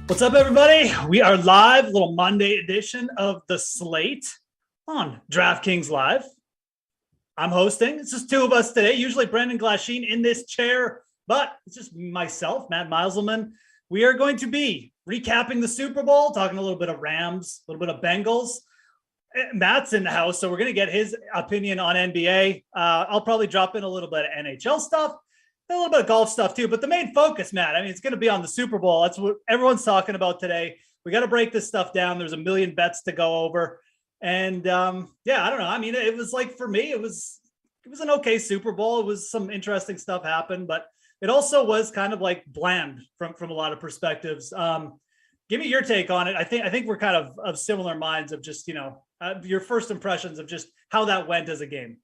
What's up, everybody? We are live, little Monday edition of the Slate on DraftKings Live. I'm hosting. It's just two of us today. Usually Brendan Glasheen in this chair, but it's just myself, Matt Meiselman. We are going to be recapping the Super Bowl, talking a little bit of Rams, a little bit of Bengals. Matt's in the house, so we're going to get his opinion on NBA. I'll probably drop in a little bit of NHL stuff. A little bit of golf stuff too, but the main focus, Matt, I mean, it's going to be on the Super Bowl. That's what everyone's talking about today. We got to break this stuff down. There's a million bets to go over. And yeah, I don't know. I mean, it was like, for me, it was an okay Super Bowl. It was some interesting stuff happened, but it also was kind of like bland from a lot of perspectives. Give me your take on it. I think we're kind of similar minds of just, your first impressions of just how that went as a game.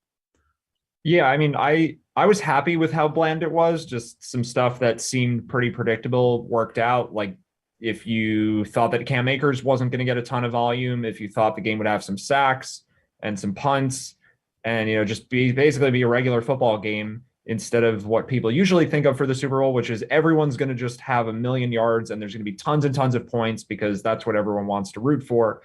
Yeah, I mean, I was happy with how bland it was. Just some stuff that seemed pretty predictable worked out. Like if you thought that Cam Akers wasn't going to get a ton of volume, if you thought the game would have some sacks and some punts and, just basically be a regular football game instead of what people usually think of for the Super Bowl, which is everyone's going to just have a million yards and there's going to be tons and tons of points because that's what everyone wants to root for.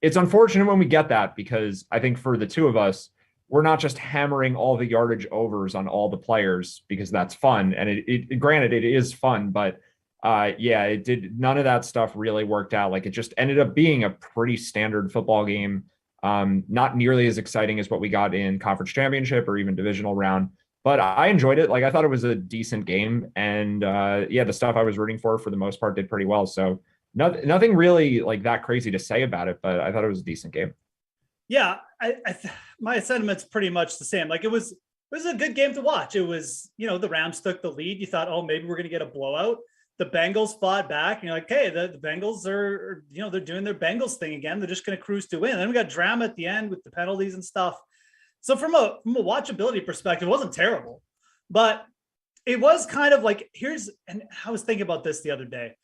It's unfortunate when we get that because I think for the two of us, we're not just hammering all the yardage overs on all the players because that's fun. And it granted, it is fun, but it did. None of that stuff really worked out. Like it just ended up being a pretty standard football game. Not nearly as exciting as what we got in conference championship or even divisional round, but I enjoyed it. Like I thought it was a decent game. And the stuff I was rooting for the most part did pretty well. So nothing really like that crazy to say about it, but I thought it was a decent game. Yeah, my sentiment's pretty much the same. Like it was a good game to watch. It was, the Rams took the lead. You thought, oh, maybe we're going to get a blowout. The Bengals fought back. And you're like, hey, the Bengals are, they're doing their Bengals thing again. They're just going to cruise to win. And then we got drama at the end with the penalties and stuff. So from a watchability perspective, it wasn't terrible, but it was kind of like, and I was thinking about this the other day.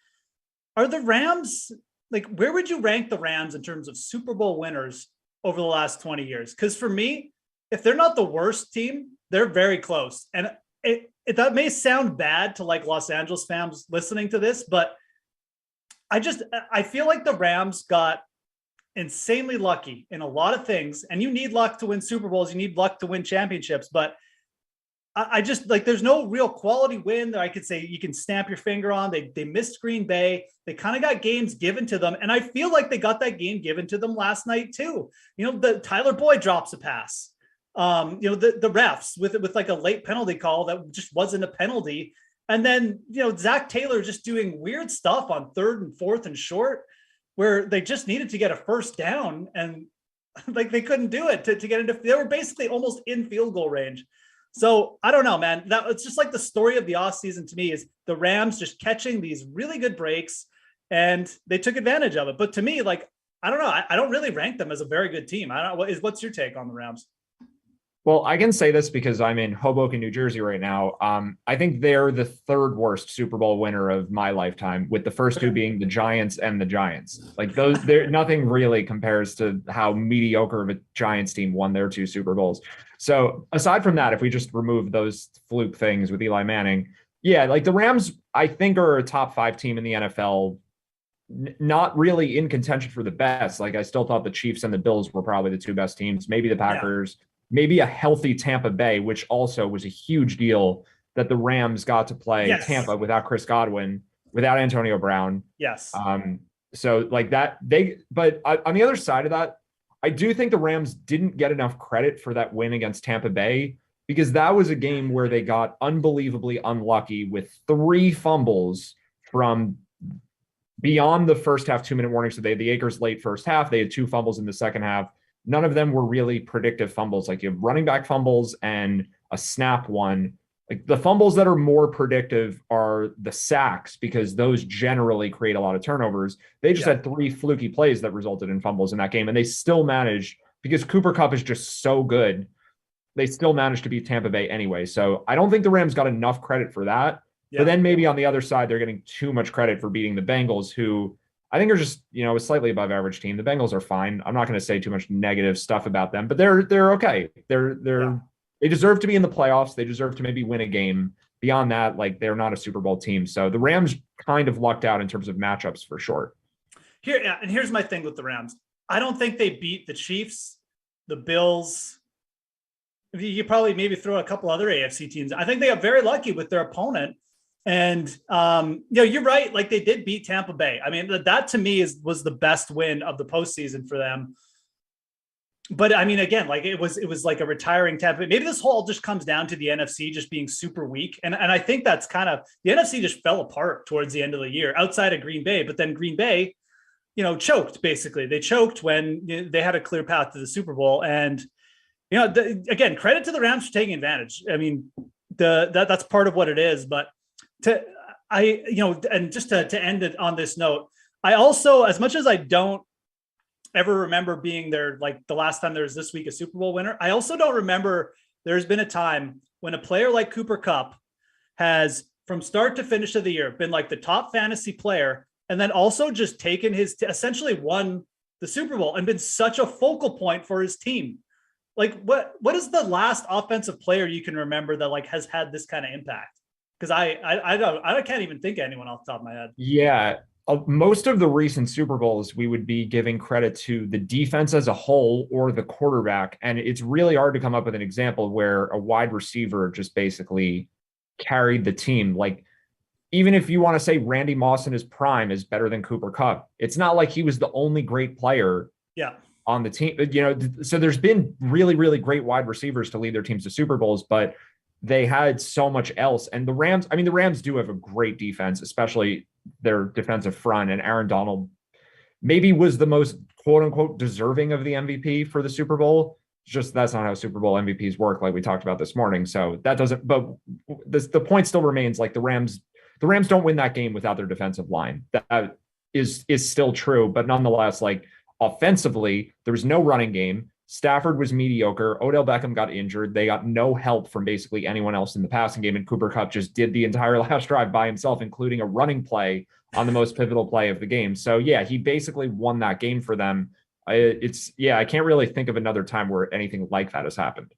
Are the Rams, like, where would you rank the Rams in terms of Super Bowl winners over the last 20 years? Because for me, if they're not the worst team, they're very close. And that may sound bad to like Los Angeles fans listening to this, but I feel like the Rams got insanely lucky in a lot of things. And you need luck to win Super Bowls. You need luck to win championships. But I just like, there's no real quality win that I could say you can stamp your finger on. They missed Green Bay. They kind of got games given to them. And I feel like they got that game given to them last night too. The Tyler Boyd drops a pass. The refs with like a late penalty call that just wasn't a penalty. And then, Zach Taylor just doing weird stuff on 3rd and 4th and short where they just needed to get a first down. And like, they couldn't do it to get into, they were basically almost in field goal range. So I don't know, man, it's just like the story of the offseason to me is the Rams just catching these really good breaks and they took advantage of it. But to me, like, I don't know. I don't really rank them as a very good team. I don't know. What's your take on the Rams? Well, I can say this because I'm in Hoboken, New Jersey right now. I think they're the 3rd worst Super Bowl winner of my lifetime, with the first two being the Giants and the Giants. Like those, nothing really compares to how mediocre of a Giants team won their 2 Super Bowls. So aside from that, if we just remove those fluke things with Eli Manning, like the Rams, I think are a top 5 team in the NFL. Not really in contention for the best. Like I still thought the Chiefs and the Bills were probably the 2 best teams, maybe the Packers. Yeah. Maybe a healthy Tampa Bay, which also was a huge deal that the Rams got to play Tampa without Chris Godwin, without Antonio Brown. Yes. So like that, but on the other side of that, I do think the Rams didn't get enough credit for that win against Tampa Bay because that was a game where they got unbelievably unlucky with 3 fumbles from beyond the first half 2-minute warning. So they had the Akers late first half. They had 2 fumbles in the second half. None of them were really predictive fumbles. Like you have running back fumbles and a snap one. Like the fumbles that are more predictive are the sacks because those generally create a lot of turnovers. They just had 3 fluky plays that resulted in fumbles in that game. And they still managed, because Cooper Kupp is just so good, they still managed to beat Tampa Bay anyway. So I don't think the Rams got enough credit for that. Yeah. But then maybe on the other side, they're getting too much credit for beating the Bengals, who I think are just, a slightly above average team. The Bengals are fine. I'm not going to say too much negative stuff about them, but they're okay. They deserve to be in the playoffs. They deserve to maybe win a game. beyond that, like they're not a Super Bowl team. So the Rams kind of lucked out in terms of matchups for sure. And here's my thing with the Rams. I don't think they beat the Chiefs, the Bills. You probably maybe throw a couple other AFC teams. I think they got very lucky with their opponent. And you're right. Like they did beat Tampa Bay. I mean, that to me was the best win of the postseason for them. But I mean, again, like it was like a retiring Tampa. Maybe this whole just comes down to the NFC just being super weak. And I think that's kind of the NFC just fell apart towards the end of the year outside of Green Bay. But then Green Bay, choked basically. They choked when they had a clear path to the Super Bowl. And, again, credit to the Rams for taking advantage. I mean, that's part of what it is. But and just to end it on this note, I also, as much as I don't ever remember being there, like the last time there was this week a Super Bowl winner, I also don't remember there's been a time when a player like Cooper Kupp has, from start to finish of the year, been like the top fantasy player, and then also just taken essentially won the Super Bowl and been such a focal point for his team. Like what is the last offensive player you can remember that like has had this kind of impact? Because I can't even think of anyone off the top of my head. Yeah. Most of the recent Super Bowls, we would be giving credit to the defense as a whole or the quarterback. And it's really hard to come up with an example where a wide receiver just basically carried the team. Like, even if you want to say Randy Moss in his prime is better than Cooper Kupp, it's not like he was the only great player on the team. So there's been really, really great wide receivers to lead their teams to Super Bowls, but they had so much else. And the Rams do have a great defense, especially their defensive front. And Aaron Donald maybe was the most quote unquote deserving of the MVP for the Super Bowl. Just that's not how Super Bowl MVPs work, like we talked about this morning. So that doesn't, but the point still remains, like the Rams don't win that game without their defensive line. That is still true, but nonetheless, like offensively, there was no running game. Stafford was mediocre. Odell Beckham got injured. They got no help from basically anyone else in the passing game. And Cooper Kupp just did the entire last drive by himself, including a running play on the most pivotal play of the game. So yeah, he basically won that game for them. I can't really think of another time where anything like that has happened.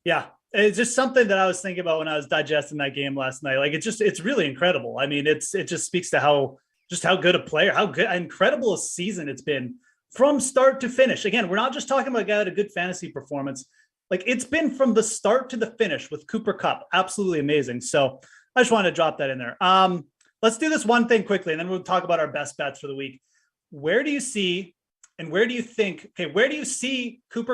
Yeah. It's just something that I was thinking about when I was digesting that game last night. Like it's really incredible. I mean, it just speaks to how good a player, how good, incredible a season it's been from start to finish. Again, we're not just talking about a guy with a good fantasy performance. Like it's been from the start to the finish with Cooper Kupp. Absolutely amazing. So I just wanted to drop that in there. Let's do this one thing quickly, and then we'll talk about our best bets for the week. Where do you see Cooper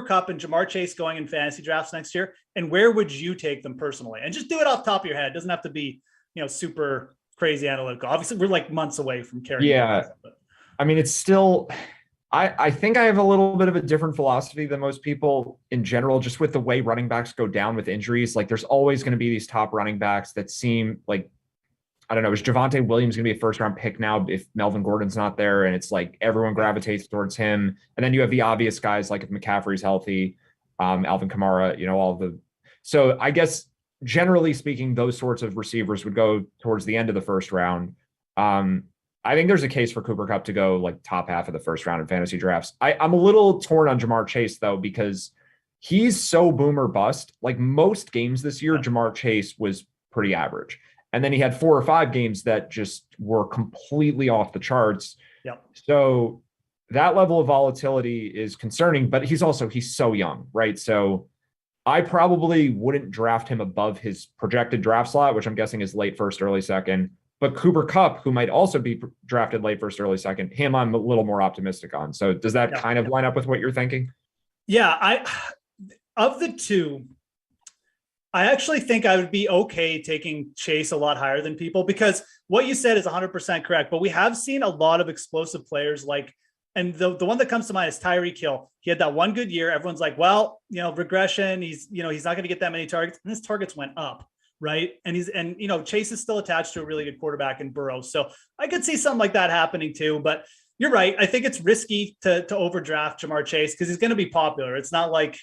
Kupp and Jamar Chase going in fantasy drafts next year? And where would you take them personally? And just do it off the top of your head. It doesn't have to be, super crazy analytical. Obviously, we're like months away from carrying. Yeah. I mean, it's still, I think I have a little bit of a different philosophy than most people in general, just with the way running backs go down with injuries. Like there's always going to be these top running backs that seem like, I don't know, is Javonte Williams going to be a first round pick now if Melvin Gordon's not there? And it's like everyone gravitates towards him. And then you have the obvious guys like if McCaffrey's healthy, Alvin Kamara, so I guess generally speaking, those sorts of receivers would go towards the end of the first round. I think there's a case for Cooper Kupp to go like top half of the first round in fantasy drafts. I'm a little torn on Jamar Chase though, because he's so boom or bust. Like most games this year, Jamar Chase was pretty average. And then he had 4 or 5 games that just were completely off the charts. Yep. So that level of volatility is concerning, but he's so young, right? So I probably wouldn't draft him above his projected draft slot, which I'm guessing is late first, early second. But Cooper Kupp, who might also be drafted late first, early second, him I'm a little more optimistic on. So does that kind of line up with what you're thinking? Yeah, of the two, I actually think I would be okay taking Chase a lot higher than people, because what you said is 100% correct. But we have seen a lot of explosive players and the one that comes to mind is Tyreek Hill. He had that one good year. Everyone's like, well, regression. He's not going to get that many targets. And his targets went up, right? And Chase is still attached to a really good quarterback in Burrow. So I could see something like that happening too. But you're right. I think it's risky to overdraft Jamar Chase because he's going to be popular. It's not like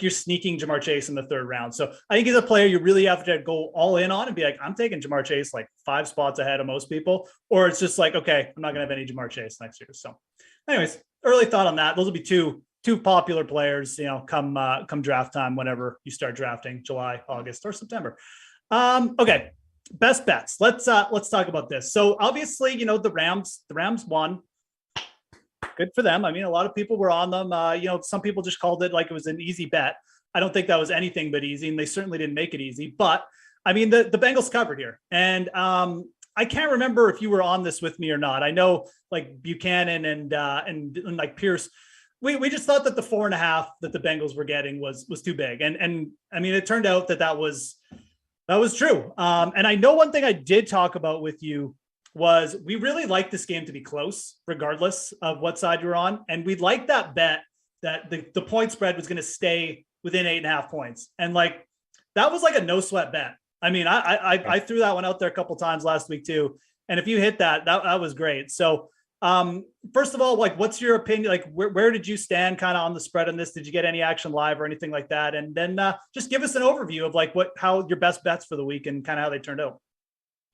you're sneaking Jamar Chase in the 3rd round. So I think he's a player you really have to go all in on and be like, I'm taking Jamar Chase like 5 spots ahead of most people. Or it's just like, okay, I'm not going to have any Jamar Chase next year. So anyways, early thought on that. Those will be two popular players, come draft time, whenever you start drafting, July, August, or September. Okay. Best bets. Let's talk about this. So obviously, the Rams won. Good for them. I mean, a lot of people were on them. Some people just called it like it was an easy bet. I don't think that was anything but easy, and they certainly didn't make it easy. But I mean, the Bengals covered here, and I can't remember if you were on this with me or not. I know like Buchanan and like Pierce, we just thought that the 4.5 that the Bengals were getting was too big, and I mean, it turned out that was true. And I know one thing I did talk about with you was we really liked this game to be close, regardless of what side you're on. And we liked that bet that the point spread was going to stay within 8.5 points. And like, that was like a no sweat bet. I mean, I threw that one out there a couple times last week too. And if you hit that was great. So first of all, like, what's your opinion? Like, where did you stand kind of on the spread on this? Did you get any action live or anything like that? And then just give us an overview of like how your best bets for the week and kind of how they turned out.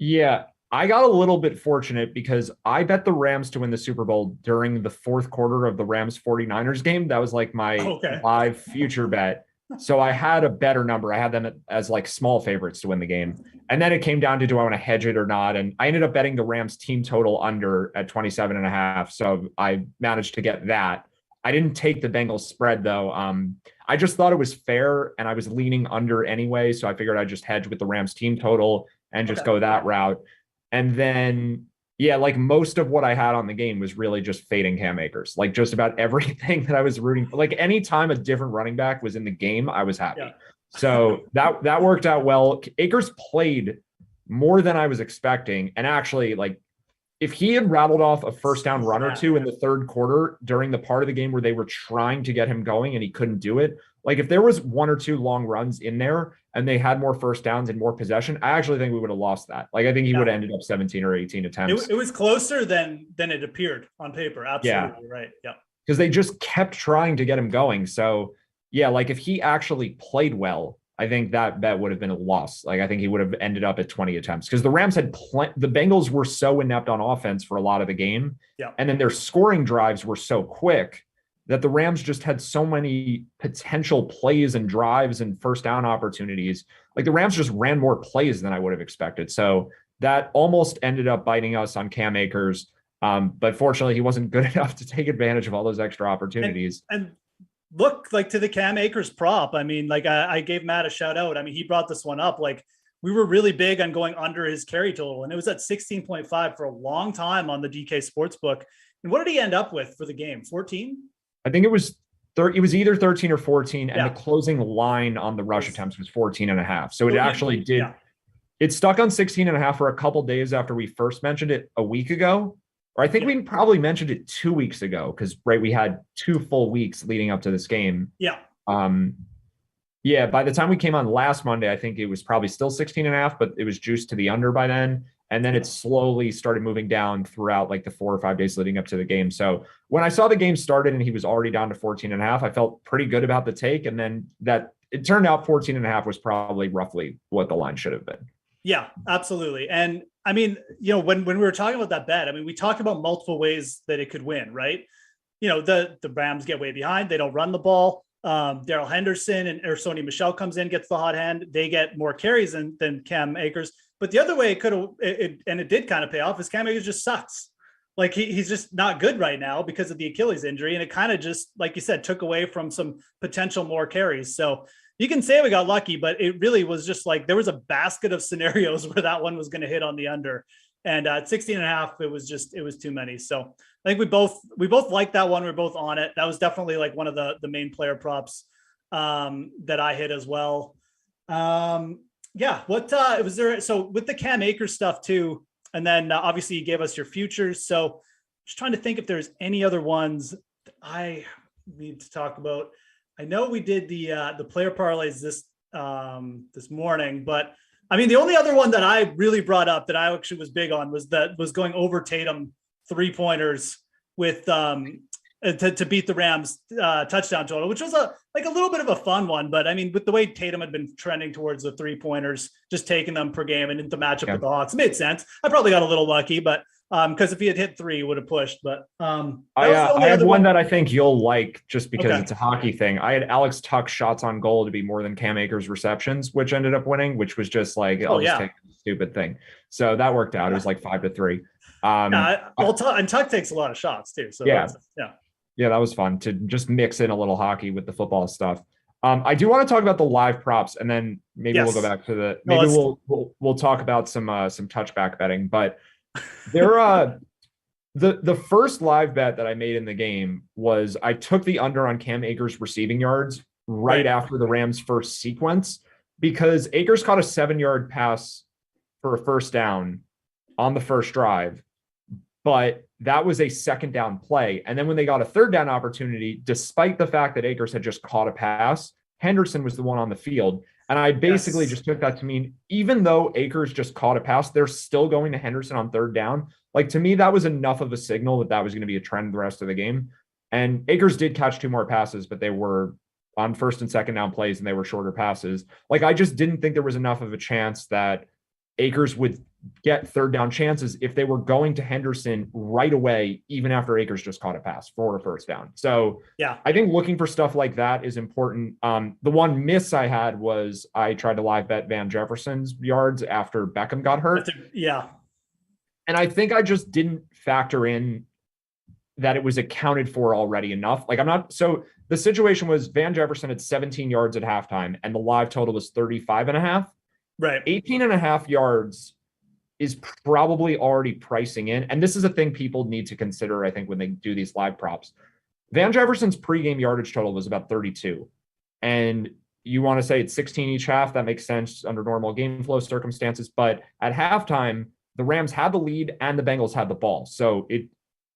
Yeah, I got a little bit fortunate because I bet the Rams to win the Super Bowl during the fourth quarter of the Rams 49ers game. That was like my live future bet. So I had a better number. I had them as like small favorites to win the game. And then it came down to, do I want to hedge it or not? And I ended up betting the Rams team total under at 27.5. So I managed to get that. I didn't take the Bengals spread though. I just thought it was fair and I was leaning under anyway. So I figured I'd just hedge with the Rams team total and just go that route. And then, yeah, like most of what I had on the game was really just fading Cam Akers. Like just about everything that I was rooting for. Like anytime a different running back was in the game, I was happy. Yeah. So that worked out well. Akers played more than I was expecting. And actually, like, if he had rattled off a first down run or two in the third quarter during the part of the game where they were trying to get him going and he couldn't do it, like if there was one or two long runs in there and they had more first downs and more possession, I actually think we would have lost that. Like I think he would have ended up 17 or 18 attempts. It was closer than it appeared on paper. Absolutely right. Yeah. Because they just kept trying to get him going. So yeah, like if he actually played well, I think that bet would have been a loss. Like I think he would have ended up at 20 attempts because the Rams had the Bengals were so inept on offense for a lot of the game. Yeah. And then their scoring drives were so quick that the Rams just had so many potential plays and drives and first down opportunities. Like the Rams just ran more plays than I would have expected. So that almost ended up biting us on Cam Akers. But fortunately, he wasn't good enough to take advantage of all those extra opportunities. And look, like to the Cam Akers prop, I mean, like I gave Matt a shout out. I mean, he brought this one up. Like we were really big on going under his carry total, and it was at 16.5 for a long time on the DK Sportsbook. And what did he end up with for the game? 14? I think it was it was either 13 or 14, and the closing line on the rush attempts was 14.5. So it actually did. Yeah. It stuck on 16.5 for a couple days after we first mentioned it a week ago. Or I think we probably mentioned it 2 weeks ago because, right, we had 2 full weeks leading up to this game. Yeah. Yeah, by the time we came on last Monday, I think it was probably still 16.5, but it was juiced to the under by then. And then it slowly started moving down throughout like the 4 or 5 days leading up to the game. So when I saw the game started and he was already down to 14.5, I felt pretty good about the take. And then that it turned out 14.5 was probably roughly what the line should have been. Yeah, absolutely. And I mean, when we were talking about that bet, I mean, we talked about multiple ways that it could win, right? The Rams get way behind. They don't run the ball. Darrell Henderson or Sony Michel comes in, gets the hot hand. They get more carries than Cam Akers. But the other way it could have, and it did kind of pay off, is Cam Akers just sucks. Like he's just not good right now because of the Achilles injury. And it kind of just, like you said, took away from some potential more carries. So you can say we got lucky, but it really was just like there was a basket of scenarios where that one was going to hit on the under. And at 16.5, it was too many. So I think we both liked that one. We're both on it. That was definitely like one of the main player props that I hit as well. Yeah. What was there? So with the Cam Akers stuff too, and then obviously you gave us your futures. So just trying to think if there's any other ones that I need to talk about. I know we did the player parlays this morning, but I mean, the only other one that I really brought up that I actually was big on was going over Tatum 3-pointers with to beat the Rams touchdown total, which was a little bit of a fun one. But I mean, with the way Tatum had been trending towards the 3-pointers, just taking them per game and into matchup with the Hawks, it made sense. I probably got a little lucky, but Because if he had hit 3, he would have pushed. But that I was the only have other one that I think you'll like just because Okay. it's a hockey thing. I had Alex Tuck shots on goal to be more than Cam Akers receptions, which ended up winning, which was just like, Oh I'll just yeah. take a stupid thing. So that worked out. It was like 5-3. Well, and Tuck takes a lot of shots too. So Yeah. that's yeah. Yeah, that was fun to just mix in a little hockey with the football stuff. I do want to talk about the live props, and then maybe we'll go Yes. back to the No, maybe we'll talk about some touchback betting. But there the first live bet that I made in the game was I took the under on Cam Akers receiving yards right after the Rams' first sequence because Akers caught a 7-yard pass for a first down on the first drive, but that was a second down play. And then when they got a third down opportunity, despite the fact that Akers had just caught a pass, Henderson was the one on the field. And I basically just took that to mean, even though Akers just caught a pass, they're still going to Henderson on third down. Like, to me, that was enough of a signal that that was going to be a trend the rest of the game. And Akers did catch 2 more passes, but they were on first and second down plays and they were shorter passes. Like, I just didn't think there was enough of a chance that Akers would get third down chances if they were going to Henderson right away, even after Akers just caught a pass for a first down. So yeah, I think looking for stuff like that is important. The one miss I had was I tried to live bet Van Jefferson's yards after Beckham got hurt. Yeah. And I think I just didn't factor in that it was accounted for already enough. Like, so the situation was Van Jefferson had 17 yards at halftime and the live total was 35.5. Right. 18.5 yards is probably already pricing in. And this is a thing people need to consider, I think, when they do these live props. Van Jefferson's pregame yardage total was about 32. And you want to say it's 16 each half. That makes sense under normal game flow circumstances. But at halftime, the Rams had the lead and the Bengals had the ball. So it,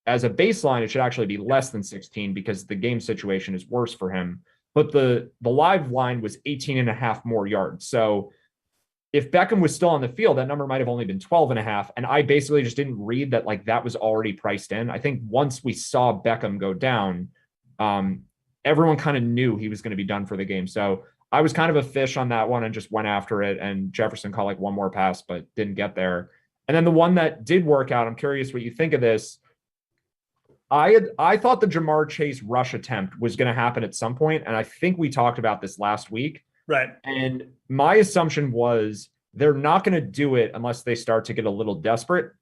as a baseline, it should actually be less than 16 because the game situation is worse for him. But the live line was 18.5 more yards. So if Beckham was still on the field, that number might have only been 12.5. And I basically just didn't read that like that was already priced in. I think once we saw Beckham go down, everyone kind of knew he was going to be done for the game. So I was kind of a fish on that one and just went after it. And Jefferson caught like one more pass, but didn't get there. And then the one that did work out, I'm curious what you think of this. I thought the Jamar Chase rush attempt was going to happen at some point, and I think we talked about this last week. Right. And my assumption was they're not going to do it unless they start to get a little desperate.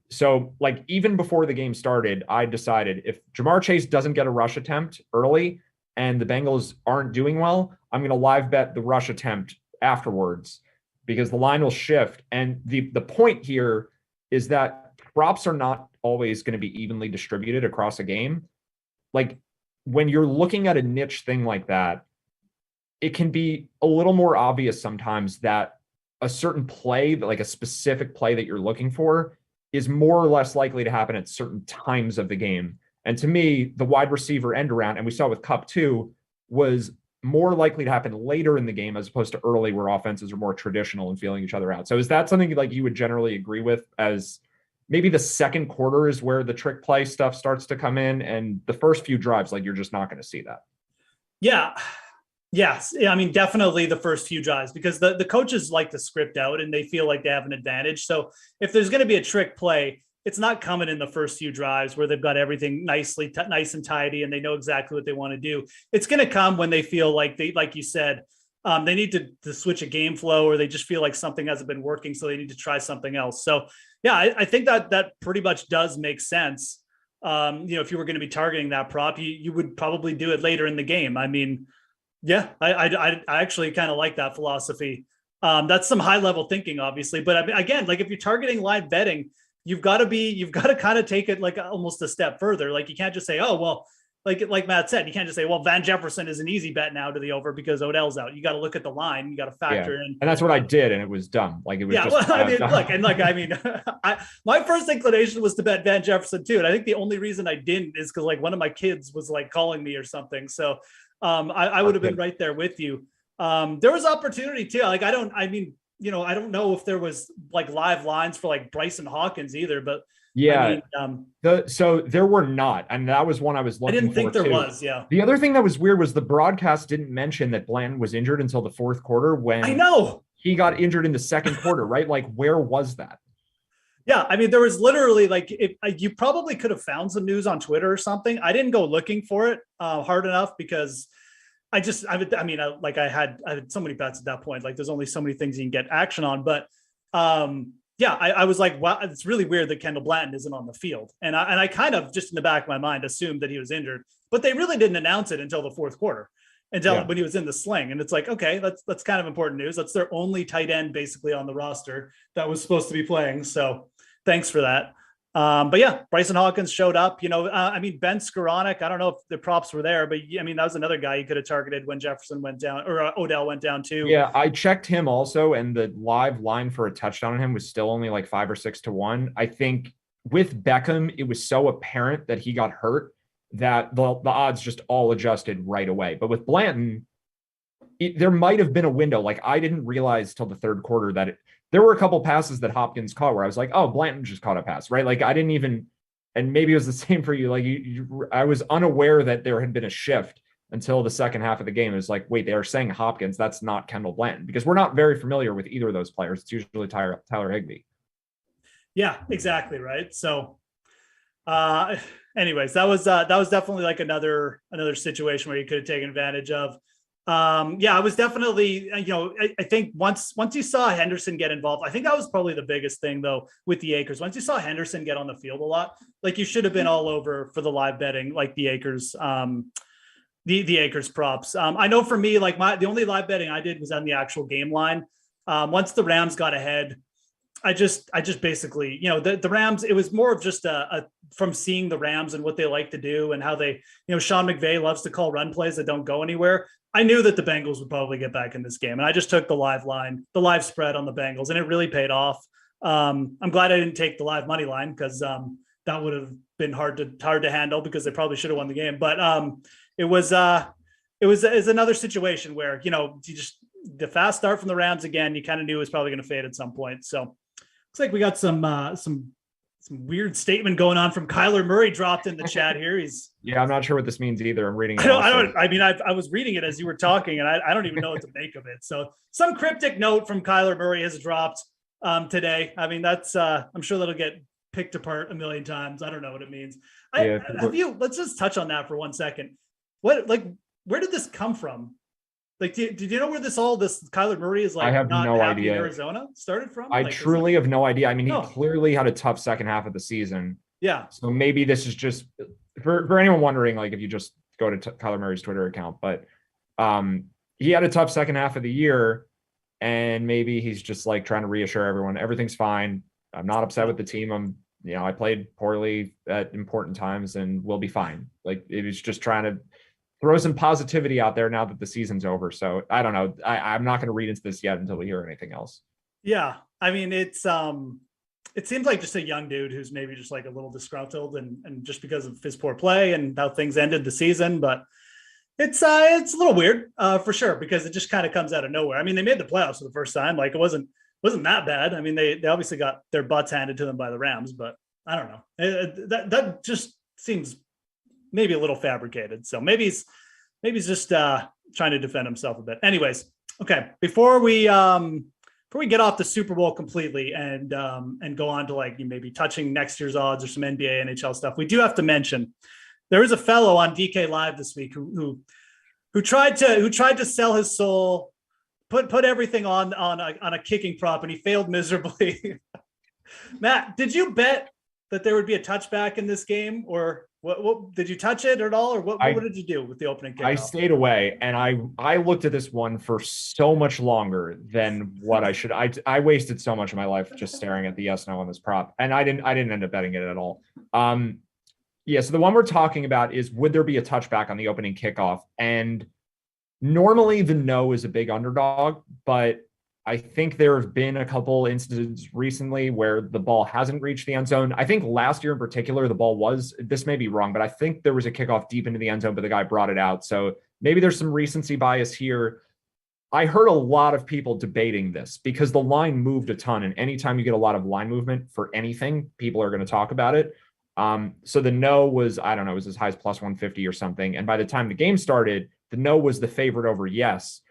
So like even before the game started, I decided if Jamar Chase doesn't get a rush attempt early and the Bengals aren't doing well, I'm going to live bet the rush attempt afterwards because the line will shift. And the point here is that props are not always going to be evenly distributed across a game. Like when you're looking at a niche thing like that, it can be a little more obvious sometimes that a certain play, like a specific play that you're looking for, is more or less likely to happen at certain times of the game. And to me, the wide receiver end around, and we saw with Cup 2, was more likely to happen later in the game as opposed to early where offenses are more traditional and feeling each other out. So is that something like you would generally agree with, as maybe the second quarter is where the trick play stuff starts to come in and the first few drives, like you're just not going to see that? Yeah. Yes. I mean, definitely the first few drives because the coaches like to script out and they feel like they have an advantage. So if there's going to be a trick play, it's not coming in the first few drives where they've got everything nice and tidy and they know exactly what they want to do. It's going to come when they feel like like you said, they need to switch a game flow or they just feel like something hasn't been working. So they need to try something else. So yeah, I think that pretty much does make sense. If you were going to be targeting that prop, you would probably do it later in the game. I mean, yeah, I actually kind of like that philosophy. That's some high level thinking, obviously. But I mean, again, like if you're targeting live betting, you've got to kind of take it like almost a step further. Like you can't just say, oh, well, like Matt said, you can't just say, well, Van Jefferson is an easy bet now to the over because Odell's out. You got to look at the line. You got to factor in. And that's what I did. And it was dumb. Like it was just. Well, I mean, look, and like, I mean, my first inclination was to bet Van Jefferson too. And I think the only reason I didn't is because like one of my kids was like calling me or something. So I would have been right there with you. There was opportunity too. Like, I don't know if there was like live lines for like Bryson Hawkins either, but yeah, I mean, so there were not. And that was one I was looking for. I didn't think there too. was. Yeah. The other thing that was weird was the broadcast didn't mention that Bland was injured until the fourth quarter when I know he got injured in the second quarter, right? Like, where was that? Yeah, I mean, there was literally like you probably could have found some news on Twitter or something. I didn't go looking for it hard enough because I had so many bets at that point. Like, there's only so many things you can get action on. But yeah, I was like, wow, it's really weird that Kendall Blanton isn't on the field, and I kind of just in the back of my mind assumed that he was injured, but they really didn't announce it until the fourth quarter, until when he was in the sling. And it's like, okay, that's kind of important news. That's their only tight end basically on the roster that was supposed to be playing. So thanks for that. But yeah, Bryson Hawkins showed up. I mean, Ben Skoranek, I don't know if the props were there, but I mean, that was another guy you could have targeted when Jefferson went down, or Odell went down too. Yeah, I checked him also, and the live line for a touchdown on him was still only like 5 or 6 to 1. I think with Beckham, it was so apparent that he got hurt that the odds just all adjusted right away. But with Blanton, there might have been a window. Like, I didn't realize till the third quarter that there were a couple passes that Hopkins caught where I was like, oh, Blanton just caught a pass, right? Like, I didn't even, and maybe it was the same for you. Like, I was unaware that there had been a shift until the second half of the game. It was like, wait, they are saying Hopkins, that's not Kendall Blanton, because we're not very familiar with either of those players. It's usually Tyler Higbee. Yeah, exactly. Right. So, anyways, that was definitely like another situation where you could have taken advantage of. Yeah, I was definitely, I think once you saw Henderson get involved, I think that was probably the biggest thing though with the Acres. Once you saw Henderson get on the field a lot, like, you should have been all over for the live betting, like the Acres, the Acres props. I know for me, like the only live betting I did was on the actual game line. Once the Rams got ahead, I just basically, the Rams, it was more of just from seeing the Rams and what they like to do and how they, Sean McVay loves to call run plays that don't go anywhere. I knew that the Bengals would probably get back in this game. And I just took the live live spread on the Bengals, and it really paid off. I'm glad I didn't take the live money line, because that would have been hard to handle, because they probably should have won the game. But it was another situation where, the fast start from the Rams again, you kind of knew it was probably going to fade at some point. So looks like we got some weird statement going on from Kyler Murray dropped in the chat here. Yeah, I'm not sure what this means either. I'm reading it. I was reading it as you were talking, and I don't even know what to make of it. So some cryptic note from Kyler Murray has dropped today. I mean, that's I'm sure that'll get picked apart a million times. I don't know what it means. Let's just touch on that for 1 second. Where did this come from? Like, did you know where this Kyler Murray is, like, I have not no happy idea. in Arizona started from? I truly have no idea. I mean, he clearly had a tough second half of the season. Yeah. So maybe this is just for anyone wondering, like, if you just go to Kyler Murray's Twitter account, but he had a tough second half of the year, and maybe he's just like trying to reassure everyone everything's fine. I'm not upset with the team. I played poorly at important times and we'll be fine. Like, it was just trying to throw some positivity out there now that the season's over. So I don't know. I'm not going to read into this yet until we hear anything else. Yeah. I mean, it seems like just a young dude who's maybe just like a little disgruntled and just because of his poor play and how things ended the season. But it's a little weird for sure, because it just kind of comes out of nowhere. I mean, they made the playoffs for the first time. Like, it wasn't that bad. I mean, they obviously got their butts handed to them by the Rams, but I don't know. That just seems maybe a little fabricated. So maybe he's just trying to defend himself a bit. Anyways, okay. Before we get off the Super Bowl completely and go on to, like, maybe touching next year's odds or some NBA, NHL stuff, we do have to mention there is a fellow on DK Live this week who tried to sell his soul, put everything on a kicking prop, and he failed miserably. Matt, did you bet that there would be a touchback in this game, or what did you touch it at all, or what did you do with the opening kickoff? I stayed away, and I looked at this one for so much longer than what I should. I wasted so much of my life just staring at the yes/no on this prop, and I didn't end up betting it at all. Yeah, so the one we're talking about is, would there be a touchback on the opening kickoff? And normally the no is a big underdog, but I think there have been a couple instances recently where the ball hasn't reached the end zone. I think last year in particular, the ball was, this may be wrong, but I think there was a kickoff deep into the end zone, but the guy brought it out. So maybe there's some recency bias here. I heard a lot of people debating this because the line moved a ton. And anytime you get a lot of line movement for anything, people are going to talk about it. So the no was, I don't know, it was as high as plus 150 or something. And by the time the game started, the no was the favorite over yes.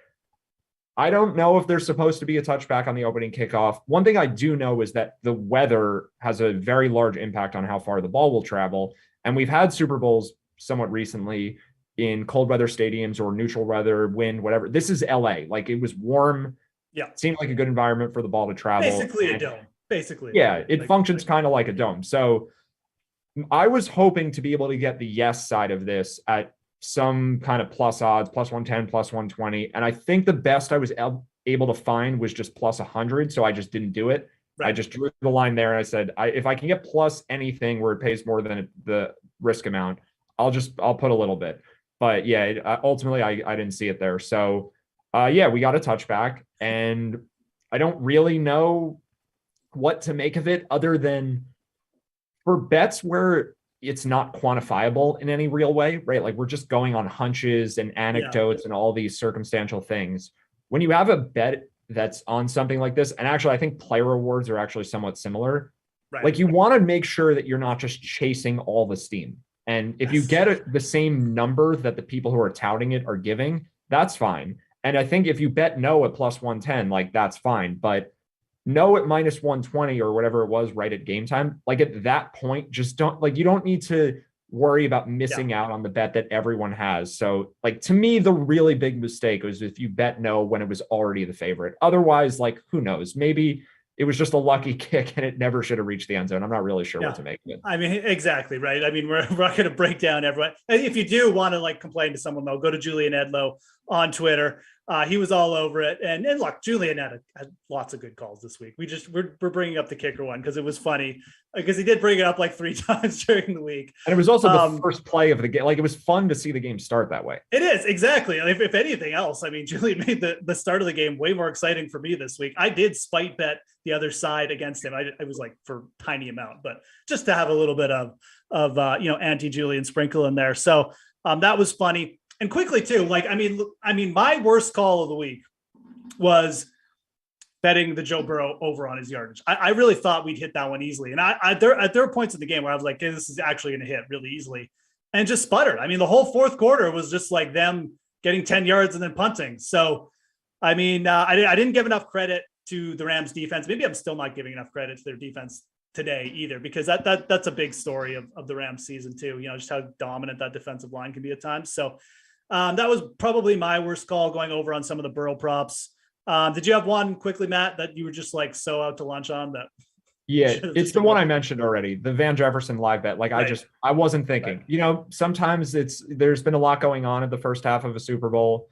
I don't know if there's supposed to be a touchback on the opening kickoff. One thing I do know is that the weather has a very large impact on how far the ball will travel. And we've had Super Bowls somewhat recently in cold weather stadiums or neutral weather, wind, whatever. This is LA. Like, it was warm. Yeah. Seemed like a good environment for the ball to travel. Basically a dome. Basically. Yeah, it functions kind of like a dome. So I was hoping to be able to get the yes side of this at some kind of plus odds, plus 110, plus 120. And I think the best I was able to find was just plus 100. So I just didn't do it. Right. I just drew the line there. And I said, if I can get plus anything where it pays more than the risk amount, I'll put a little bit. But yeah, ultimately I didn't see it there. So yeah, we got a touchback, and I don't really know what to make of it other than for bets where it's not quantifiable in any real way, right? Like, we're just going on hunches and anecdotes and all these circumstantial things. When you have a bet that's on something like this, and actually I think player awards are actually somewhat similar, right? Like, you want to make sure that you're not just chasing all the steam. And if you get the same number that the people who are touting it are giving, that's fine. And I think if you bet no at plus 110, like, that's fine. But no at minus 120 or whatever it was right at game time, like, at that point, just don't, like, you don't need to worry about missing out on the bet that everyone has. So, like, to me, the really big mistake was if you bet no when it was already the favorite. Otherwise, like, who knows? Maybe it was just a lucky kick and it never should have reached the end zone. I'm not really sure what to make of it. I mean, exactly, right? I mean, we're not going to break down everyone. If you do want to, like, complain to someone, though, go to Julian Edlow on Twitter. He was all over it. And look, Julian had lots of good calls this week. We're bringing up the kicker one because it was funny, because he did bring it up like 3 times during the week. And it was also the first play of the game. Like, it was fun to see the game start that way. It is, exactly. If anything else, I mean, Julian made the start of the game way more exciting for me this week. I did spite bet the other side against him. I was like, for a tiny amount, but just to have a little bit of anti-Julian sprinkle in there. So that was funny. And quickly too, like, I mean, my worst call of the week was betting the Joe Burrow over on his yardage. I really thought we'd hit that one easily. And there were points in the game where I was like, hey, this is actually going to hit really easily, and just sputtered. I mean, the whole fourth quarter was just like them getting 10 yards and then punting. So, I mean, I didn't give enough credit to the Rams defense. Maybe I'm still not giving enough credit to their defense today either, because that's a big story of the Rams season too. Just how dominant that defensive line can be at times. So, that was probably my worst call, going over on some of the Burrow props. Did you have one quickly, Matt, that you were just like so out to lunch on that? Yeah, it's the one I mentioned already, the Van Jefferson live bet. Like, right. I wasn't thinking, sometimes there's been a lot going on in the first half of a Super Bowl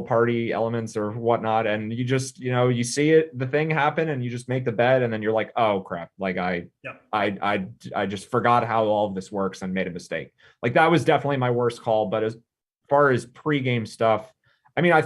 party elements or whatnot. And you just, you see it, the thing happen, and you just make the bet. And then you're like, oh crap. Like, I just forgot how all of this works and made a mistake. Like, that was definitely my worst call. But as far as pregame stuff, I mean, I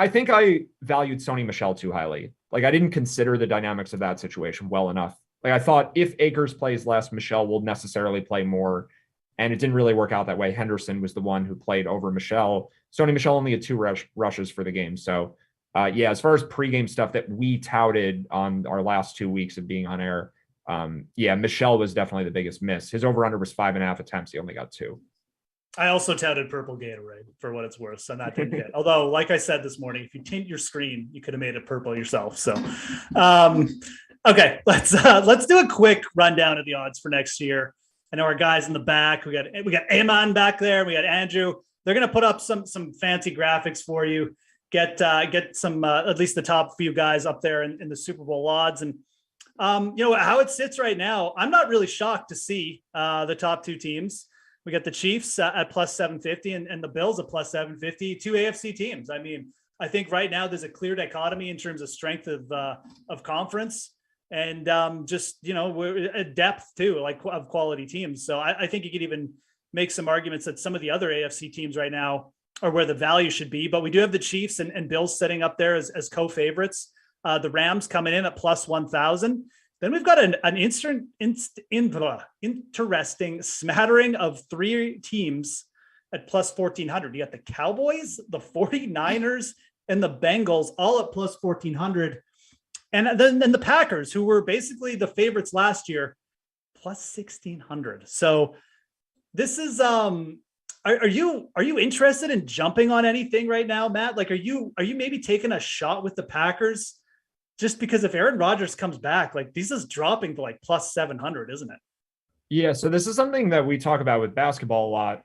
think I valued Sony Michel too highly. Like, I didn't consider the dynamics of that situation well enough. Like, I thought if Akers plays less, Michel will necessarily play more. And it didn't really work out that way. Henderson was the one who played over Michel. Sony Michel only had 2 rushes for the game. So, yeah, as far as pregame stuff that we touted on our last 2 weeks of being on air, yeah, Michel was definitely the biggest miss. His over-under was 5.5 attempts. He only got 2. I also touted purple Gatorade for what it's worth, so that didn't hit. Although, like I said this morning, if you tint your screen, you could have made it purple yourself. So, okay, let's do a quick rundown of the odds for next year. I know our guys in the back. We got Amon back there. We got Andrew. They're going to put up some fancy graphics for you. Get some at least the top few guys up there in the Super Bowl odds. And how it sits right now, I'm not really shocked to see the top 2 teams. We got the Chiefs at plus 750 and the Bills at plus 750. 2 AFC teams. I mean, I think right now there's a clear dichotomy in terms of strength of conference. And we're at depth too, like of quality teams. So I think you could even make some arguments that some of the other AFC teams right now are where the value should be. But we do have the Chiefs and Bills sitting up there as co-favorites. The Rams coming in at plus 1,000. Then we've got an interesting smattering of 3 teams at plus 1,400. You got the Cowboys, the 49ers, and the Bengals all at plus 1,400. And then the Packers, who were basically the favorites last year, plus 1,600. So this is Are you interested in jumping on anything right now, Matt? Like, are you maybe taking a shot with the Packers? Just because if Aaron Rodgers comes back, like this is dropping to like plus 700, isn't it? Yeah, so this is something that we talk about with basketball a lot,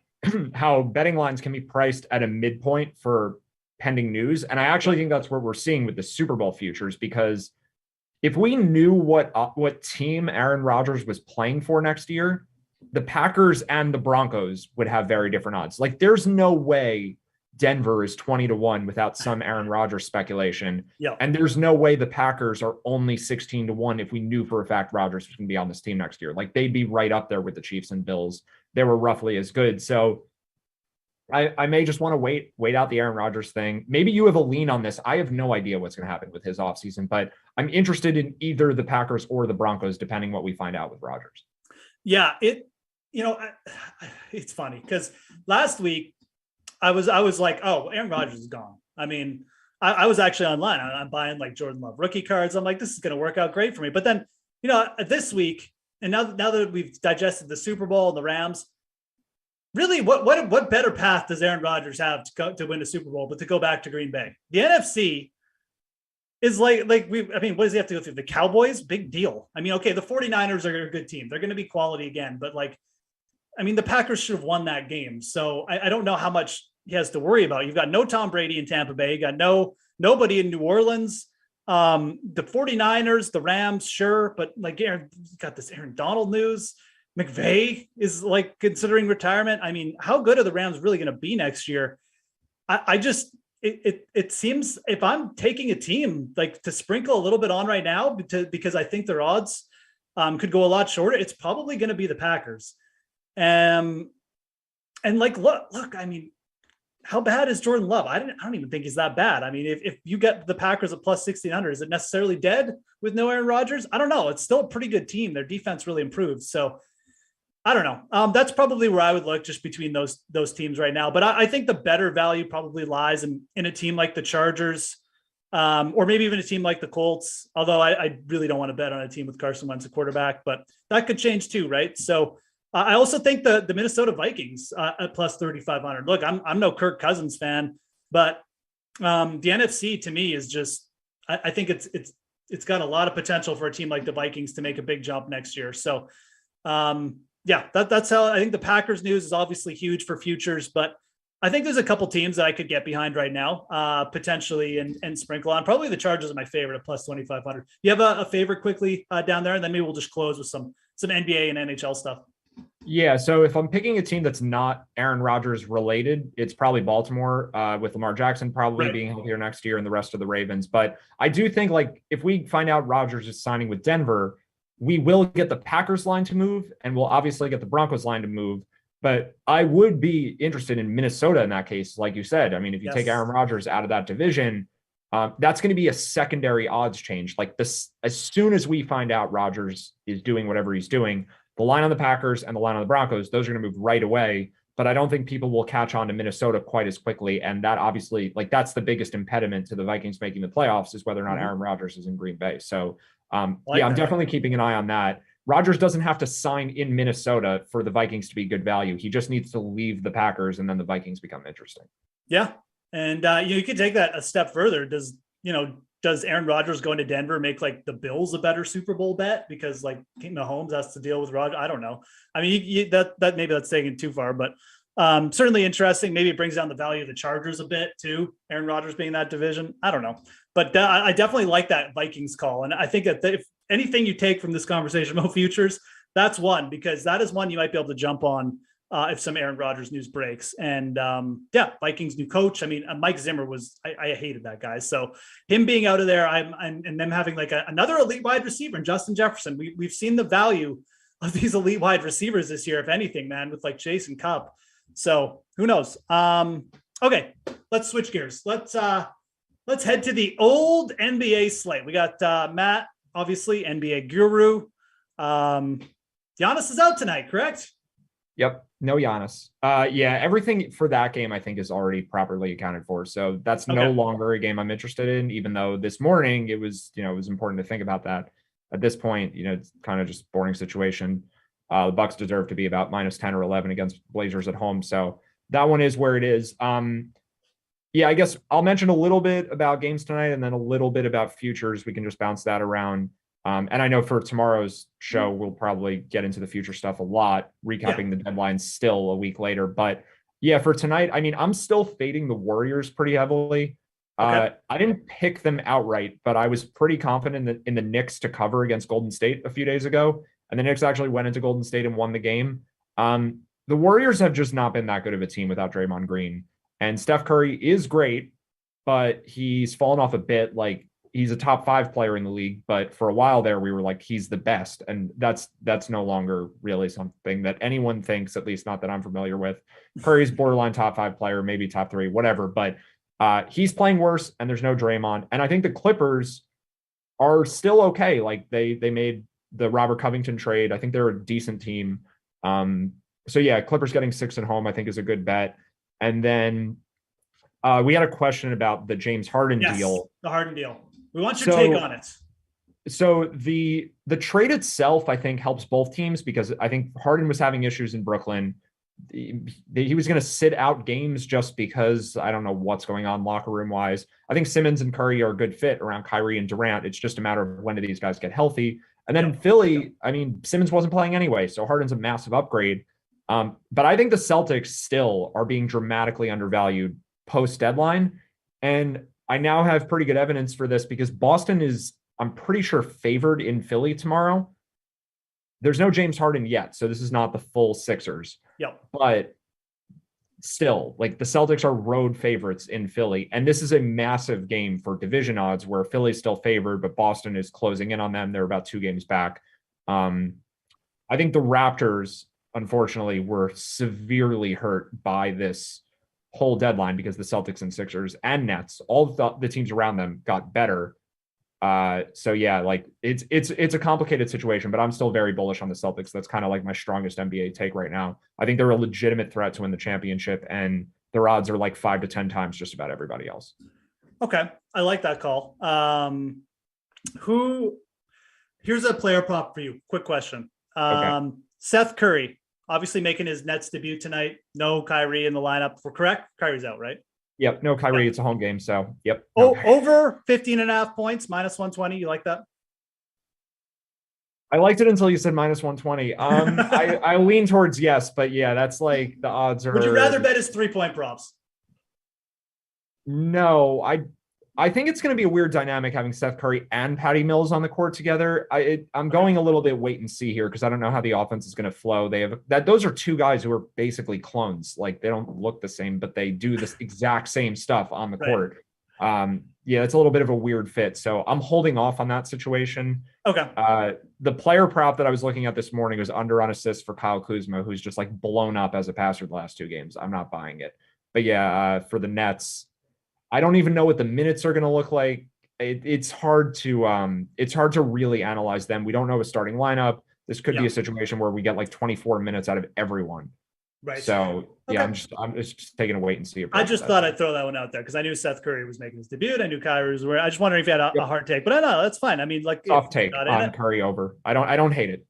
how betting lines can be priced at a midpoint for pending news. And I actually think that's what we're seeing with the Super Bowl futures, because if we knew what team Aaron Rodgers was playing for next year, the Packers and the Broncos would have very different odds. Like there's no way Denver is 20-1 without some Aaron Rodgers speculation. Yeah. And there's no way the Packers are only 16-1 if we knew for a fact Rodgers was going to be on this team next year. Like they'd be right up there with the Chiefs and Bills. They were roughly as good. So I may just want to wait out the Aaron Rodgers thing. Maybe you have a lean on this. I have no idea what's going to happen with his offseason, but I'm interested in either the Packers or the Broncos, depending what we find out with Rodgers. Yeah, it's funny because last week I was like, oh, Aaron Rodgers is gone. I mean, I was actually online. I'm buying like Jordan Love rookie cards. I'm like, this is going to work out great for me. But then, this week, and now that we've digested the Super Bowl and the Rams, really, what better path does Aaron Rodgers have to win a Super Bowl but to go back to Green Bay? The NFC is what does he have to go through? The Cowboys, big deal. I mean, okay, the 49ers are a good team. They're going to be quality again, but the Packers should have won that game. So I don't know how much he has to worry about. You've got no Tom Brady in Tampa Bay. You got nobody in New Orleans. The 49ers, the Rams, sure, but Aaron got this Aaron Donald news. McVay is considering retirement. I mean, how good are the Rams really going to be next year? It seems if I'm taking a team to sprinkle a little bit on right now because I think their odds could go a lot shorter, it's probably going to be the Packers. And look, I mean, how bad is Jordan Love? I don't even think he's that bad. I mean, if you get the Packers at plus 1,600, is it necessarily dead with no Aaron Rodgers? I don't know. It's still a pretty good team. Their defense really improved. So I don't know. That's probably where I would look just between those teams right now. But I think the better value probably lies in a team like the Chargers, or maybe even a team like the Colts. Although I really don't want to bet on a team with Carson Wentz a quarterback, but that could change too, right? So I also think the Minnesota Vikings at plus 3,500. Look, I'm no Kirk Cousins fan, but the NFC to me is just I think it's got a lot of potential for a team like the Vikings to make a big jump next year. So. Yeah, that's how I think the Packers news is obviously huge for futures, but I think there's a couple teams that I could get behind right now, potentially and sprinkle on. Probably the Chargers are my favorite at plus 2,500. You have a favorite quickly down there, and then maybe we'll just close with some NBA and NHL stuff. Yeah, so if I'm picking a team that's not Aaron Rodgers related, it's probably Baltimore, with Lamar Jackson probably being healthier next year and the rest of the Ravens. But I do think if we find out Rodgers is signing with Denver, we will get the Packers line to move, and we'll obviously get the Broncos line to move. But I would be interested in Minnesota in that case, like you said. I mean, if you take Aaron Rodgers out of that division, that's going to be a secondary odds change. As soon as we find out Rodgers is doing whatever he's doing, the line on the Packers and the line on the Broncos, those are going to move right away. But I don't think people will catch on to Minnesota quite as quickly. And that obviously, that's the biggest impediment to the Vikings making the playoffs is whether or not Aaron Rodgers is in Green Bay. So, I'm definitely keeping an eye on that. Rodgers doesn't have to sign in Minnesota for the Vikings to be good value. He just needs to leave the Packers, and then the Vikings become interesting. Yeah, and you could take that a step further. Does Aaron Rodgers going to Denver make the Bills a better Super Bowl bet because Mahomes has to deal with Rodgers? I don't know. I mean, that maybe that's taking it too far, but certainly interesting. Maybe it brings down the value of the Chargers a bit too. Aaron Rodgers being that division. I don't know. But I definitely like that Vikings call. And I think that if anything you take from this conversation about futures, that's one, because that is one you might be able to jump on if some Aaron Rodgers news breaks. And Vikings new coach. I mean, Mike Zimmer I hated that guy. So him being out of there, and them having another elite wide receiver and Justin Jefferson. We've seen the value of these elite wide receivers this year, if anything, man, with Chase and Cup. So who knows? Okay, let's switch gears. Let's head to the old NBA slate. We got Matt, obviously, NBA guru. Giannis is out tonight, correct? Yep. No Giannis. Everything for that game, I think, is already properly accounted for. So that's no longer a game I'm interested in, even though this morning it was important to think about that. At this point, it's kind of just a boring situation. The Bucks deserve to be about minus 10 or 11 against Blazers at home. So that one is where it is. Yeah, I guess I'll mention a little bit about games tonight and then a little bit about futures. We can just bounce that around. And I know for tomorrow's show, we'll probably get into the future stuff a lot, recapping the deadlines still a week later. But yeah, for tonight, I mean, I'm still fading the Warriors pretty heavily. Okay. I didn't pick them outright, but I was pretty confident in the Knicks to cover against Golden State a few days ago. And the Knicks actually went into Golden State and won the game. The Warriors have just not been that good of a team without Draymond Green. And Steph Curry is great, but he's fallen off a bit. Like, he's a top 5 player in the league, but for a while there, we were like, he's the best. And that's no longer really something that anyone thinks, at least not that I'm familiar with. Curry's borderline top 5 player, maybe top 3, whatever. But he's playing worse, and there's no Draymond. And I think the Clippers are still okay. Like, they made the Robert Covington trade. I think they're a decent team. So yeah, Clippers getting 6 at home, I think, is a good bet. And then we had a question about the James Harden deal. The Harden deal. We want your take on it. So the trade itself, I think, helps both teams because I think Harden was having issues in Brooklyn. He was going to sit out games just because I don't know what's going on locker room wise. I think Simmons and Curry are a good fit around Kyrie and Durant. It's just a matter of when do these guys get healthy. And then in Philly, I mean, Simmons wasn't playing anyway, so Harden's a massive upgrade. But I think the Celtics still are being dramatically undervalued post deadline. And I now have pretty good evidence for this because Boston is, I'm pretty sure, favored in Philly tomorrow. There's no James Harden yet, so this is not the full Sixers. Yep. But still, like, the Celtics are road favorites in Philly. And this is a massive game for division odds where Philly's still favored, but Boston is closing in on them. They're about 2 games back. I think the Raptors, unfortunately, were severely hurt by this whole deadline because the Celtics and Sixers and Nets, all the teams around them, got better. So yeah, like, it's a complicated situation, but I'm still very bullish on the Celtics. That's kind of like my strongest NBA take right now. I think they're a legitimate threat to win the championship, and their odds are like 5 to 10 times just about everybody else. Okay, I like that call. Here's a player prop for you. Quick question. Okay. Seth Curry, obviously making his Nets debut tonight. No Kyrie in the lineup. We're correct? Kyrie's out, right? Yep. No Kyrie. It's a home game. So, yep. No. Over 15.5 points, minus 120. You like that? I liked it until you said minus 120. I lean towards yes, but yeah, that's like the odds are. Would you rather bet his 3-point props? No, I think it's going to be a weird dynamic having Steph Curry and Patty Mills on the court together. I'm going a little bit wait and see here because I don't know how the offense is going to flow. Those are 2 guys who are basically clones. Like, they don't look the same, but they do this exact same stuff on the court. Yeah, it's a little bit of a weird fit. So I'm holding off on that situation. Okay. The player prop that I was looking at this morning was under on assists for Kyle Kuzma, who's just like blown up as a passer the last 2 games. I'm not buying it. But yeah, for the Nets, I don't even know what the minutes are going to look like. It's hard to really analyze them. We don't know a starting lineup. This could be a situation where we get like 24 minutes out of everyone. Right. So yeah, I'm just taking a wait and see. I just thought I'd throw that one out there because I knew Seth Curry was making his debut. I knew Kyrie was where. I just wondering if you had a hard take, but I know that's fine. I mean, like, soft take on Curry over. I don't hate it.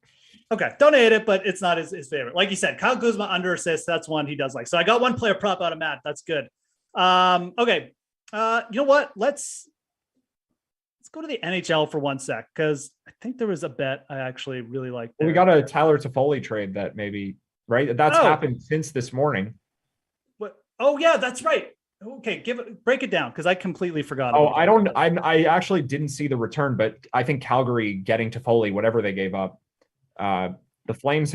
Okay, don't hate it, but it's not his favorite. Like you said, Kyle Kuzma under assists. That's one he does like. So I got one player prop out of Matt. That's good. Okay. You know what? Let's go to the NHL for 1 sec because I think there was a bet I actually really liked. We got a Tyler Toffoli trade that maybe, right? That's happened since this morning. What? Oh yeah, that's right. Okay, break it down because I completely forgot. I actually didn't see the return, but I think Calgary getting Toffoli, whatever they gave up, the Flames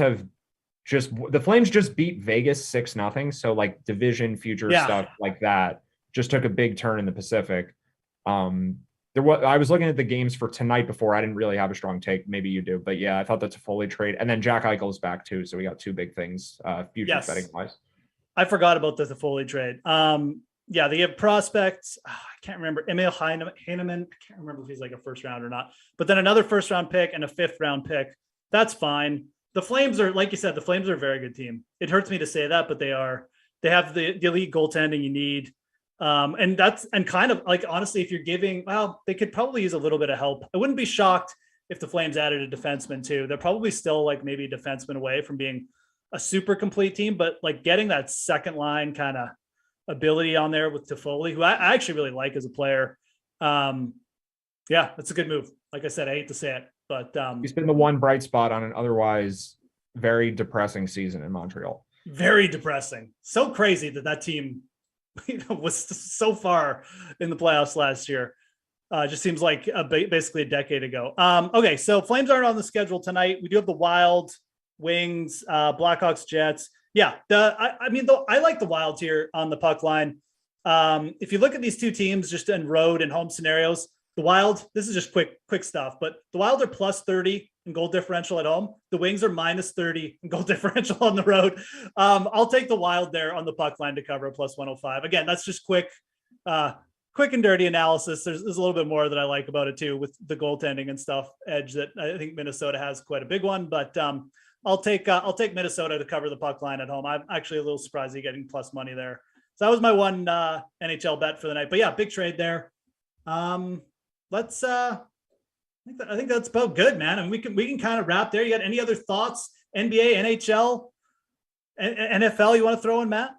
just beat Vegas 6-0. So like division future stuff like that just took a big turn in the Pacific. I was looking at the games for tonight before. I didn't really have a strong take. Maybe you do, but yeah, I thought that's a Foley trade. And then Jack Eichel's back too. So we got 2 big things, future betting wise. I forgot about the Foley trade. Yeah, they have prospects. I can't remember. Emil Heineman. I can't remember if he's like a first round or not, but then another first round pick and a 5th round pick. That's fine. The Flames are, like you said, the Flames are a very good team. It hurts me to say that, but they have the elite goaltending you need. And kind of like, honestly, if you're giving, they could probably use a little bit of help. I wouldn't be shocked if the Flames added a defenseman too. They're probably still like maybe a defenseman away from being a super complete team, but like getting that second line kind of ability on there with Toffoli, who I actually really like as a player. Yeah, that's a good move. Like I said, I hate to say it, but he's been the one bright spot on an otherwise very depressing season in Montreal. Very depressing. So crazy that team was so far in the playoffs last year. Just seems like basically a decade ago. Okay, so Flames aren't on the schedule tonight. We do have the Wild, Wings, Blackhawks, Jets. Yeah, I mean, though, I like the Wild here on the puck line. If you look at these two teams just in road and home scenarios, the Wild, this is just quick stuff, but the Wild are plus 30 in goal differential at home. The Wings are minus 30 in goal differential on the road. I'll take the Wild there on the puck line to cover a plus 105. Again, that's just quick and dirty analysis. There's a little bit more that I like about it too, with the goaltending and stuff edge that I think Minnesota has quite a big one, but I'll take Minnesota to cover the puck line at home. I'm actually a little surprised you're getting plus money there. So that was my one NHL bet for the night, but yeah, big trade there. Let's I think that's about good, man. And we can kind of wrap there. You got any other thoughts? NBA, NHL, NFL you want to throw in, Matt?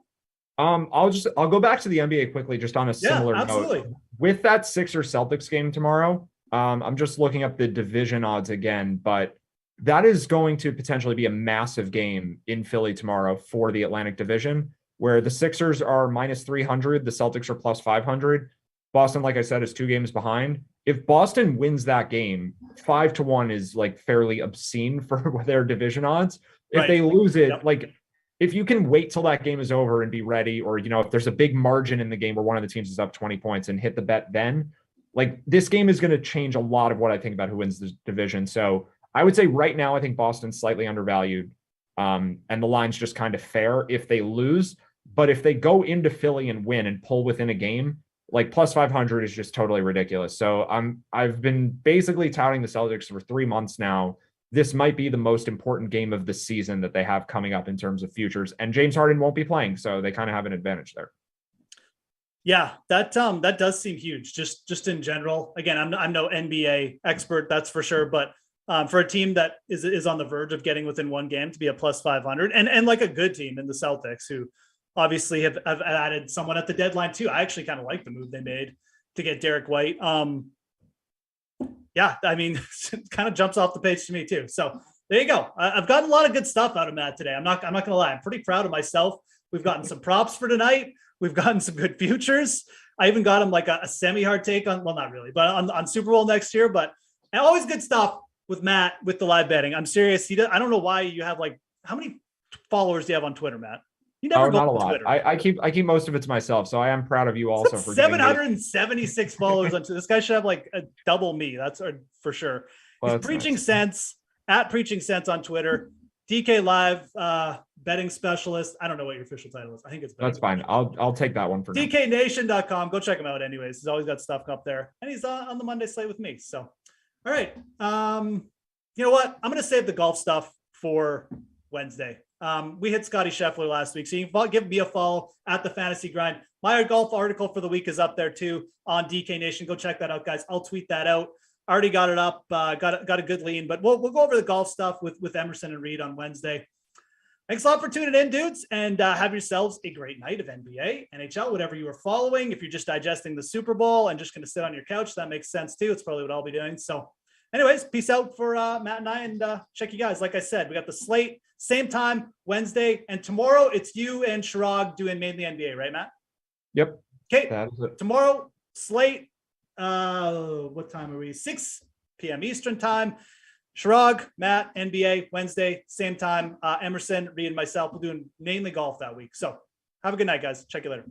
I'll go back to the NBA quickly, just on a similar note. With that Sixers Celtics game tomorrow, I'm just looking up the division odds again, but that is going to potentially be a massive game in Philly tomorrow for the Atlantic Division, where the Sixers are minus 300, the Celtics are plus 500. Boston, like I said, is 2 games behind. If Boston wins that game, 5-1 is like fairly obscene for their division odds. If they lose it, like if you can wait till that game is over and be ready, or, you know, if there's a big margin in the game where one of the teams is up 20 points and hit the bet, then like this game is going to change a lot of what I think about who wins the division. So I would say right now, I think Boston's slightly undervalued. And the line's just kind of fair if they lose. But if they go into Philly and win and pull within a game, like plus 500 is just totally ridiculous. So I've been basically touting the Celtics for 3 months now. This might be the most important game of the season that they have coming up in terms of futures, and James Harden won't be playing, so they kind of have an advantage there. Yeah, that does seem huge. Just in general. Again, I'm no NBA expert, that's for sure, but for a team that is on the verge of getting within one game to be a plus 500, and like a good team in the Celtics, who obviously have added someone at the deadline too. I actually kind of like the move they made to get Derek White. Yeah, I mean, it kind of jumps off the page to me too. So there you go. I've gotten a lot of good stuff out of Matt today. I'm not going to lie. I'm pretty proud of myself. We've gotten some props for tonight. We've gotten some good futures. I even got him like a semi-hard take on, well, not really, but on Super Bowl next year. But always good stuff with Matt with the live betting. I'm serious. I don't know why you have like, how many followers do you have on Twitter, Matt? You never go not a on lot. Twitter. I keep most of it to myself, so I am proud of you also for 776 followers on Twitter. This guy should have like a double me. That's for sure. Well, he's Preaching Sense at Preaching Sense on Twitter. DK Live betting specialist. I don't know what your official title is. I think it's that's fine. I'll take that one for now. DKNation.com. Go check him out. Anyways, he's always got stuff up there, and he's on the Monday slate with me. So, all right. You know what? I'm gonna save the golf stuff for Wednesday. We hit Scotty Scheffler last week, so you can give me a follow at the Fantasy Grind. My golf article for the week is up there too on DK Nation. Go check that out, guys. I'll tweet that out. Already got it up. Got a good lean, but we'll go over the golf stuff with Emerson and Reed on Wednesday. Thanks a lot for tuning in, dudes, and have yourselves a great night of NBA, NHL, whatever you are following. If you're just digesting the Super Bowl and just going to sit on your couch, that makes sense too. It's probably what I'll be doing. So anyways, peace out for Matt and I, and check you guys. Like I said, we got the slate, same time, Wednesday, and tomorrow it's you and Shirag doing mainly NBA, right, Matt? Yep. Okay. Tomorrow, slate, what time are we? 6 p.m. Eastern time. Shirag, Matt, NBA, Wednesday, same time. Emerson, Reed, and myself, we're doing mainly golf that week. So have a good night, guys. Check you later.